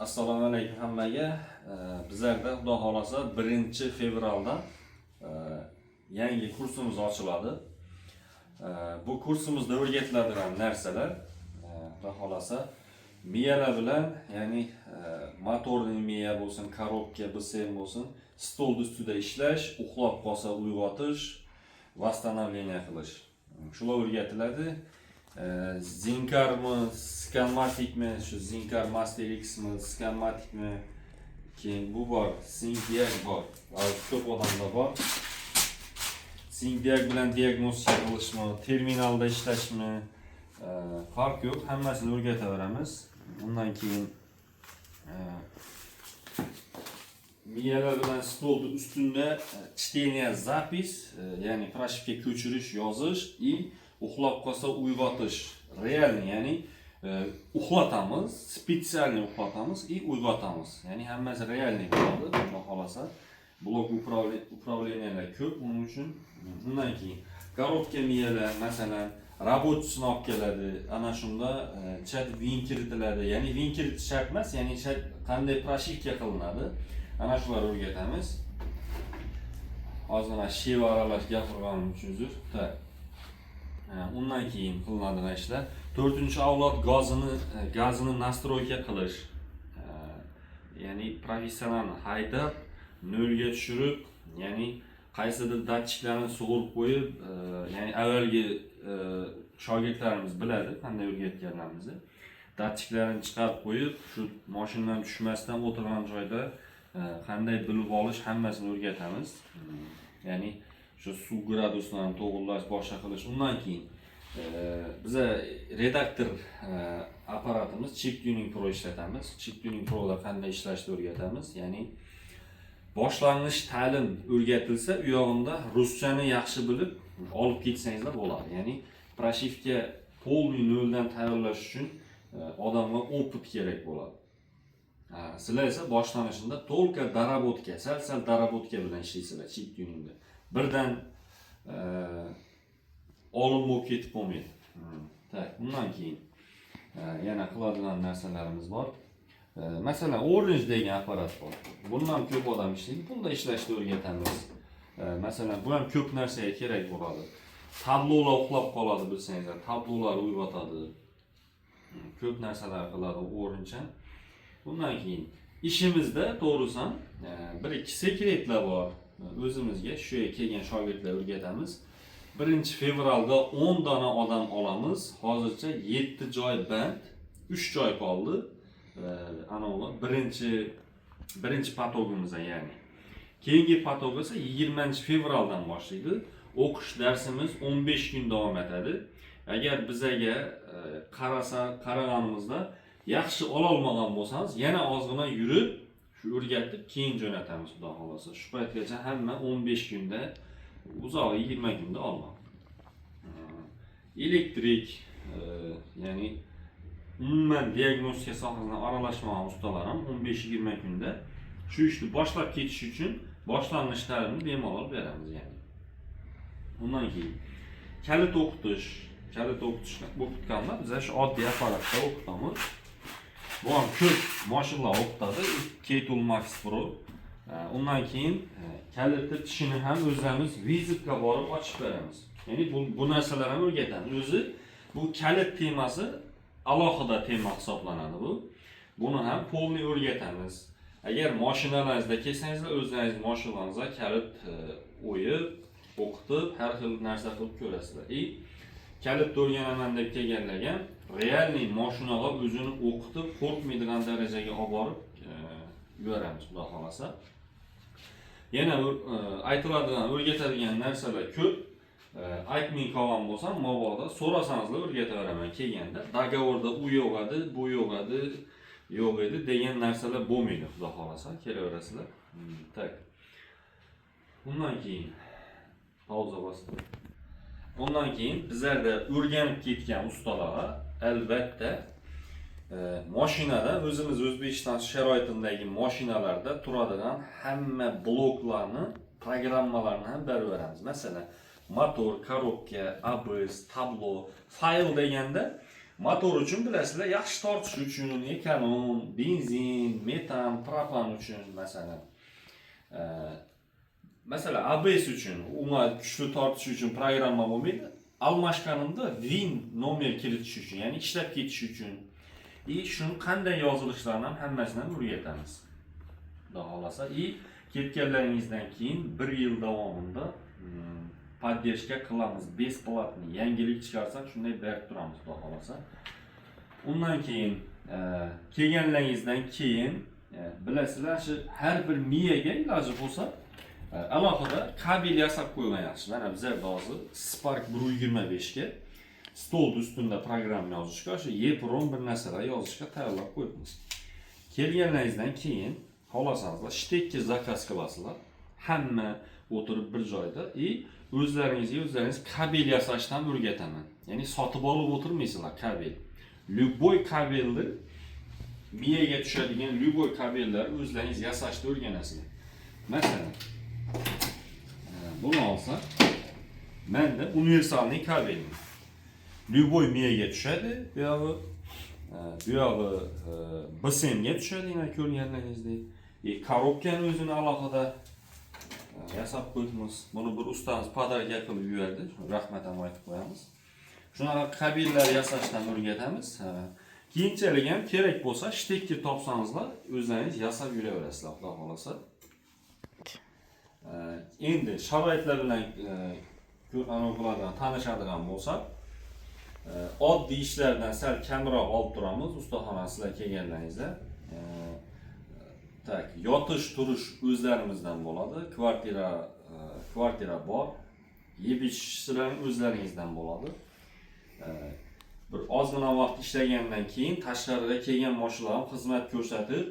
Assalomu alaykum hammaga. Bizlarda xudo xolasa 1-fevraldan yangi kursimiz ochiladi. Bu kursimizda o'rgatiladigan narsalar xudo xolasa miyalar bilan, ya'ni motorning miya bo'lsin, korobka, BSM bo'lsin, stol ustida ishlash, uxlab qolsa uyg'otish, восстановление qilish. Shular o'rgatiladi. Zinkarmi, skanmatikmi, shu Zinkar Master X'mi, skanmatikmi, keyin bu bor, Syndiag bor. Ko'p odamda bor. Syndiag bilan diagnostika qilishmi, terminalda ishlashmi, farq yo'q, hammasini o'rgataveramiz. Undan keyin miyalar bilan stolni ustunda чтение, запись, ya'ni proshivka ko'chirish, yozish и uxlab qolsa uyg'otish, realni, ya'ni uxlatamiz, spetsialniy uxlatamiz и uyg'otamiz. Ya'ni hammasi realniy bo'ladi, xudo xolasa. Blok upravleniyalar ko'p, uning uchun. Undan keyin korobka miyalar, masalan, rabotchisini olib keladi. Ana shunda chat vin kiritiladi. Ya'ni vin kiritish shart emas, ya'ni qanday proshivka qilinadi. Ana shularni o'rgatamiz. Ozgina sheva aralash gapirganim uchun uzr. Undan keyin qilinadigan ishlar 4-avlod gazini nastroyka qilish. Ya'ni professionalni haydab, nolga tushirib, ya'ni qaysidir datchiklarni sug'urib qo'yib, ya'ni avvalgi shogirdlarimiz biladi qanday o'rgatganlarimizni. Datchiklarni chiqarib qo'yib, shu mashinadan tushmasdan o'tirgan joyda qanday bilib olish, hammasini o'rgatamiz. Ya'ni shu suv graduslarini to'g'irlash, boshqa qilish. Undan keyin biza redaktor apparatimiz Chip Tuning Pro ishlatamiz. Chip Tuning Pro'da qanday ishlashni o'rgatamiz. Ya'ni boshlang'ich ta'lim o'rgatilsa, u yog'ida ruschani yaxshi bilib olib ketsangizlar bo'ladi. Ya'ni proshivka polniy noldan tayyorlash uchun odamga opit kerak bo'ladi. Sizlar esa boshlanishida to'lka darabotka, sal darabotka bilan ishlaysizlar chip tuningda. Birdan olim bo'lib ketib bo'lmaydi. Bundan keyin yana qiladigan narsalarimiz bor. Masalan, Orange degan apparat bor. Bundan ko'p odam ishlaydi. Bunda ishlashni o'rgatamiz. Masalan, bu ham ko'p narsaga kerak bo'ladi. Tablolar uxlab qoladi bilsangizlar, tablolar uyg'otadi. Ko'p narsalar qiladi Orange. Bundan keyin ishimizda to'g'risan bir ikki sekretlar bor. O'zimizga shu yerga kelgan shogirdlar o'rgatamiz. 1-fevralda 10 dona odam olamiz. Hozircha 7 joy band, 3 joy qoldi. Anovi birinchi patogimiz, ya'ni. Keyingi patog esa 20-fevraldan boshlaydi. O'qish darsimiz 15 kun davom etadi. Agar bizaga qaraganimizda yaxshi ola olmagan bo'lsangiz, yana ozgina yurib, shu o'rgatib keyin jo'natamiz, xudo xolasa. Shu paytgacha hamma 15 kunda, uzog'i 20 kunda olmadi. Elektrik, ya'ni umuman diagnostika sohasiga aralashmagan ustalar ham 15-20 kunda shu ishni boshlab ketish uchun boshlang'ich ta'limni bemalol beramiz, ya'ni. Undan keyin kalit o'qitishni o'qitganlar biz shu oddiy apparatda o'qitamiz. Bu ham ko'p mashinalar o'qitadi, K-Tool Max Pro. Undan keyin kaliti tishini ham o'zimiz vizitka borib ochib beramiz. Ya'ni bu narsalar ham o'rgatamiz. O'zi bu kalit temasi alohida tema hisoblanadi bu. Buni ham polniy o'rgatamiz. Agar mashinalaringizda kelsangizlar, o'zingiz mashinangizga kalit o'yib, o'qitib, har xil narsa qilib ko'rasizlar. Kalit o'rganaman deb kelganlarga realniy mashinaga o'zini o'qitib, qo'rqmaydigan darajaga olib borib yuboramiz, xudo xolasa. Yana aytiladigan, o'rgatadigan narsalar ko'p. Aytmay qolgan bo'lsam, mabodo so'rasangizlar o'rgataveraman kelganda. Dogovorda u yo'q edi, bu yo'q edi degan narsalar bo'lmaydi, xudo xolasa, kelaverasizlar. Bundan keyin pauza bosdim. Ondan keyin bizlarda o'rganib ketgan ustalar albatta mashinada, o'zimiz O'zbekiston sharoitidagi mashinalarda turadigan hamma bloklarni, programmalarni ham berib beramiz. Masalan, motor, korobka, ABS, tablo, fayl deganda Motor uchun bilasizlar, yaxshi tortish uchun ekanon, benzin, metan, propan uchun masalan. Masalan, ABS uchun, unga kuchli tortish uchun programma bo'lmaydi. Almashganimda Win nomer kiritish uchun, ya'ni ishlab ketish uchun. Shuni qanday yozilishlarini ham hammasidan o'rgatamiz. Xudo xolasa, ketganlaringizdan keyin 1 yil davomida podдержка qilamiz. Besplatni yangilik chiqarsak, shunday berib turamiz, xudo xolasa. Undan keyin kelganlaringizdan keyin bilasizlar, shu har bir miyaga iloji bo'lsa, alohida kabel yasab qo'ygan yaxshi. Mana bizlarda hozir Spark 125 ga stol ustida programma yozishga, shu EEPROM bir narsalar yozishga tayyorlab qo'yibmiz. Kelganlaringizdan keyin xohlasanizlar, shtekka zakaz qilasizlar. Hamma o'tirib bir joyda o'zlaringiz kabel yasashdan o'rgataman. Ya'ni sotib olib o'tirmaysizlar kabel. Любой kabelni miyaga tushadigan любой kabellar o'zlaringiz yasashni o'rganasizlar. Masalan, bunu olsa, menda universalniy kabel. Любой miyaga tushadi, bu yog'i BSMga tushadi, yana ko'rganlaringizdek. Korobkani o'zini alohida yasab qo'yibmiz. Buni bir ustamiz podarka qilib yubordi. Rahmat ham aytib qo'yamiz. Shunaqa kabellar yasashdan o'rgatamiz. Keyinchalik ham kerak bo'lsa, shtekka topsangizlar, o'zlaringiz yasab yuraverasizlar, xudo xolasa. Endi sharoitlar bilan aniqlardan tanishadigan bo'lsak, oddiy ishlardan sal kamroq olib turamiz. Ustaxona sizlar kelganlaringizda. Yotish, turish o'zlarimizdan bo'ladi. Kvartira bor. Yeb-ichishlar o'zlaringizdan bo'ladi. Bir ozgina vaqt ishlagandan keyin tashqarida kelgan mashinalar ham xizmat ko'rsatib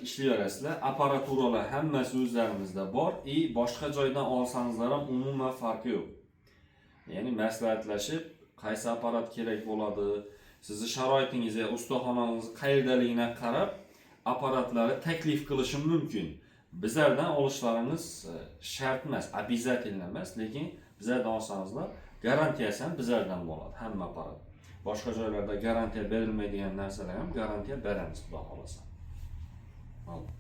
ishlayverasizlar. Apparaturalar hammasi o'zlarimizda bor. Boshqa joydan olsangizlar ham umuman farqi yo'q. Ya'ni maslahatlashib, qaysi apparat kerak bo'ladi, sizni sharoitingizga, ustaxonangiz qayerdaligini qarab apparatlarni taklif qilishim mumkin. Bizlardan olishlaringiz shart emas, обязательно emas, lekin bizlardan olsangizlar garantiyasi ham bizlardan bo'ladi, hamma apparat. Boshqa joylarda garantiya berilmaydigan narsalar ham garantiya beramiz, xudo xolasa.